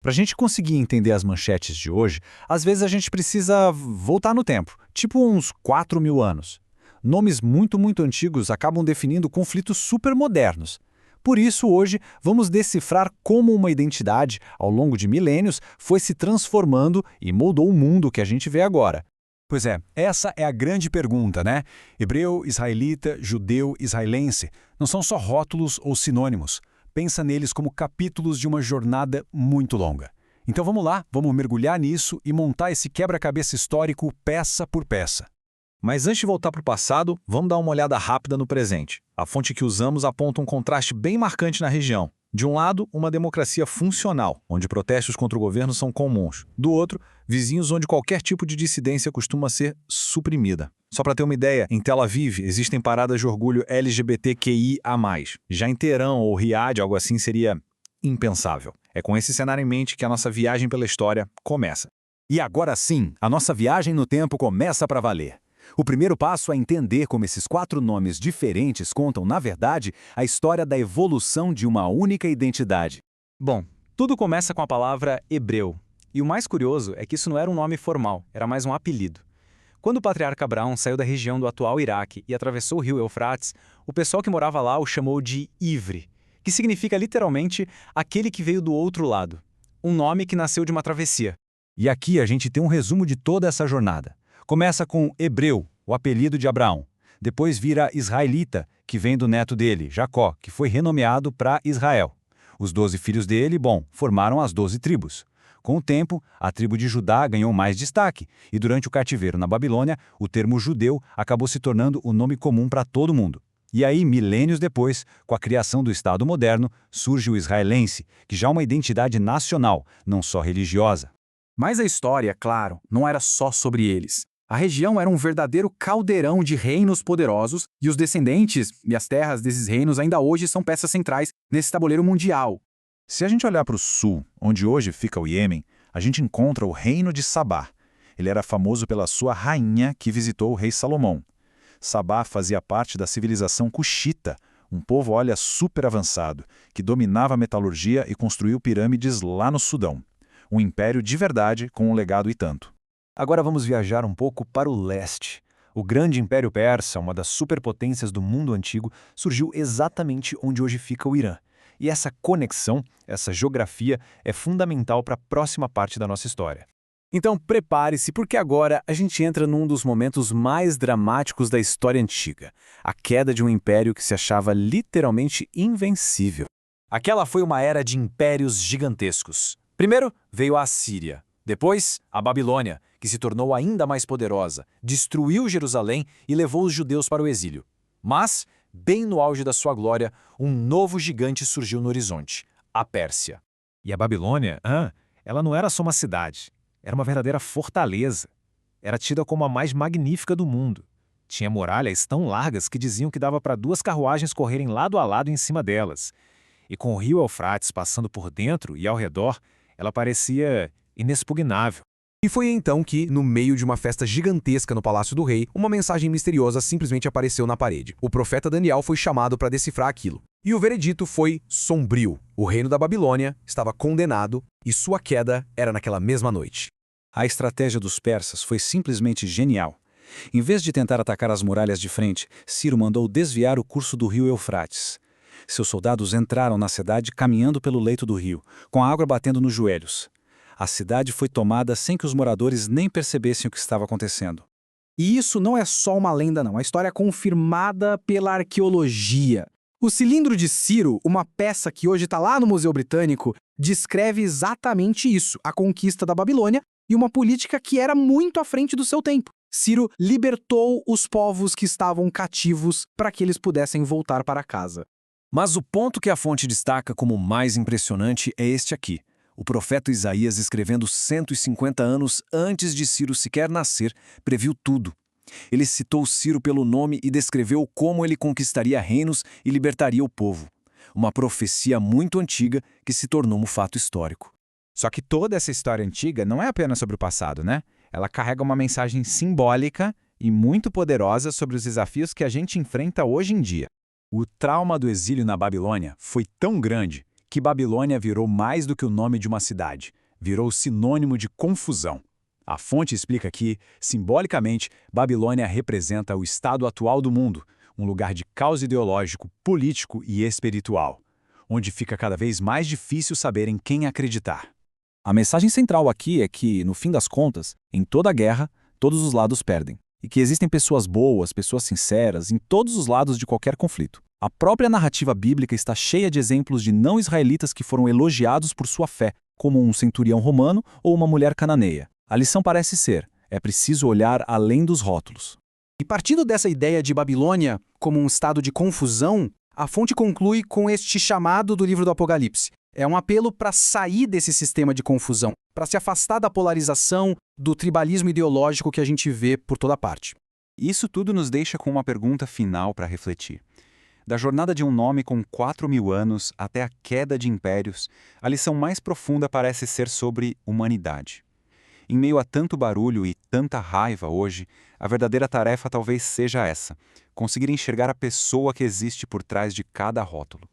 Para a gente conseguir entender as manchetes de hoje, às vezes a gente precisa voltar no tempo, tipo uns 4.000 anos. Nomes muito antigos acabam definindo conflitos super modernos. Por isso, hoje, vamos decifrar como uma identidade, ao longo de milênios, foi se transformando e moldou o mundo que a gente vê agora. Pois é, essa é a grande pergunta, né? Hebreu, israelita, judeu, israelense não são só rótulos ou sinônimos. Pensa neles como capítulos de uma jornada muito longa. Então vamos lá, vamos mergulhar nisso e montar esse quebra-cabeça histórico peça por peça. Mas antes de voltar para o passado, vamos dar uma olhada rápida no presente. A fonte que usamos aponta um contraste bem marcante na região. De um lado, uma democracia funcional, onde protestos contra o governo são comuns. Do outro, vizinhos onde qualquer tipo de dissidência costuma ser suprimida. Só para ter uma ideia, em Tel Aviv existem paradas de orgulho LGBTQIA+. Já em Teherã ou Riad, algo assim seria impensável. É com esse cenário em mente que a nossa viagem pela história começa. E agora sim, a nossa viagem no tempo começa para valer. O primeiro passo é entender como esses 4 nomes diferentes contam, na verdade, a história da evolução de uma única identidade. Bom, tudo começa com a palavra hebreu. E o mais curioso é que isso não era um nome formal, era mais um apelido. Quando o patriarca Abraão saiu da região do atual Iraque e atravessou o rio Eufrates, o pessoal que morava lá o chamou de Ivre, que significa literalmente aquele que veio do outro lado. Um nome que nasceu de uma travessia. E aqui a gente tem um resumo de toda essa jornada. Começa com Hebreu, o apelido de Abraão. Depois vira Israelita, que vem do neto dele, Jacó, que foi renomeado para Israel. Os 12 filhos dele, formaram as 12 tribos. Com o tempo, a tribo de Judá ganhou mais destaque, e durante o cativeiro na Babilônia, o termo judeu acabou se tornando o nome comum para todo mundo. E aí, milênios depois, com a criação do Estado moderno, surge o israelense, que já é uma identidade nacional, não só religiosa. Mas a história, claro, não era só sobre eles. A região era um verdadeiro caldeirão de reinos poderosos e os descendentes e as terras desses reinos ainda hoje são peças centrais nesse tabuleiro mundial. Se a gente olhar para o sul, onde hoje fica o Iêmen, a gente encontra o reino de Sabá. Ele era famoso pela sua rainha que visitou o rei Salomão. Sabá fazia parte da civilização cuxita, um povo, super avançado, que dominava a metalurgia e construiu pirâmides lá no Sudão. Um império de verdade com um legado e tanto. Agora vamos viajar um pouco para o leste. O grande Império Persa, uma das superpotências do mundo antigo, surgiu exatamente onde hoje fica o Irã. E essa conexão, essa geografia, é fundamental para a próxima parte da nossa história. Então prepare-se, porque agora a gente entra num dos momentos mais dramáticos da história antiga. A queda de um império que se achava literalmente invencível. Aquela foi uma era de impérios gigantescos. Primeiro veio a Assíria. Depois, a Babilônia, que se tornou ainda mais poderosa, destruiu Jerusalém e levou os judeus para o exílio. Mas, bem no auge da sua glória, um novo gigante surgiu no horizonte, a Pérsia. E a Babilônia, ela não era só uma cidade, era uma verdadeira fortaleza. Era tida como a mais magnífica do mundo. Tinha muralhas tão largas que diziam que dava para 2 carruagens correrem lado a lado em cima delas. E com o rio Eufrates passando por dentro e ao redor, ela parecia inexpugnável. E foi então que, no meio de uma festa gigantesca no Palácio do Rei, uma mensagem misteriosa simplesmente apareceu na parede. O profeta Daniel foi chamado para decifrar aquilo. E o veredito foi sombrio. O reino da Babilônia estava condenado e sua queda era naquela mesma noite. A estratégia dos persas foi simplesmente genial. Em vez de tentar atacar as muralhas de frente, Ciro mandou desviar o curso do rio Eufrates. Seus soldados entraram na cidade caminhando pelo leito do rio, com a água batendo nos joelhos. A cidade foi tomada sem que os moradores nem percebessem o que estava acontecendo. E isso não é só uma lenda, não. A história é confirmada pela arqueologia. O cilindro de Ciro, uma peça que hoje está lá no Museu Britânico, descreve exatamente isso, a conquista da Babilônia e uma política que era muito à frente do seu tempo. Ciro libertou os povos que estavam cativos para que eles pudessem voltar para casa. Mas o ponto que a fonte destaca como mais impressionante é este aqui. O profeta Isaías, escrevendo 150 anos antes de Ciro sequer nascer, previu tudo. Ele citou Ciro pelo nome e descreveu como ele conquistaria reinos e libertaria o povo. Uma profecia muito antiga que se tornou um fato histórico. Só que toda essa história antiga não é apenas sobre o passado, né? Ela carrega uma mensagem simbólica e muito poderosa sobre os desafios que a gente enfrenta hoje em dia. O trauma do exílio na Babilônia foi tão grande que Babilônia virou mais do que o nome de uma cidade, virou sinônimo de confusão. A fonte explica que, simbolicamente, Babilônia representa o estado atual do mundo, um lugar de caos ideológico, político e espiritual, onde fica cada vez mais difícil saber em quem acreditar. A mensagem central aqui é que, no fim das contas, em toda guerra, todos os lados perdem. E que existem pessoas boas, pessoas sinceras, em todos os lados de qualquer conflito. A própria narrativa bíblica está cheia de exemplos de não-israelitas que foram elogiados por sua fé, como um centurião romano ou uma mulher cananeia. A lição parece ser: é preciso olhar além dos rótulos. E partindo dessa ideia de Babilônia como um estado de confusão, a fonte conclui com este chamado do livro do Apocalipse. É um apelo para sair desse sistema de confusão, para se afastar da polarização, do tribalismo ideológico que a gente vê por toda parte. Isso tudo nos deixa com uma pergunta final para refletir. Da jornada de um nome com 4.000 anos até a queda de impérios, a lição mais profunda parece ser sobre humanidade. Em meio a tanto barulho e tanta raiva hoje, a verdadeira tarefa talvez seja essa: conseguir enxergar a pessoa que existe por trás de cada rótulo.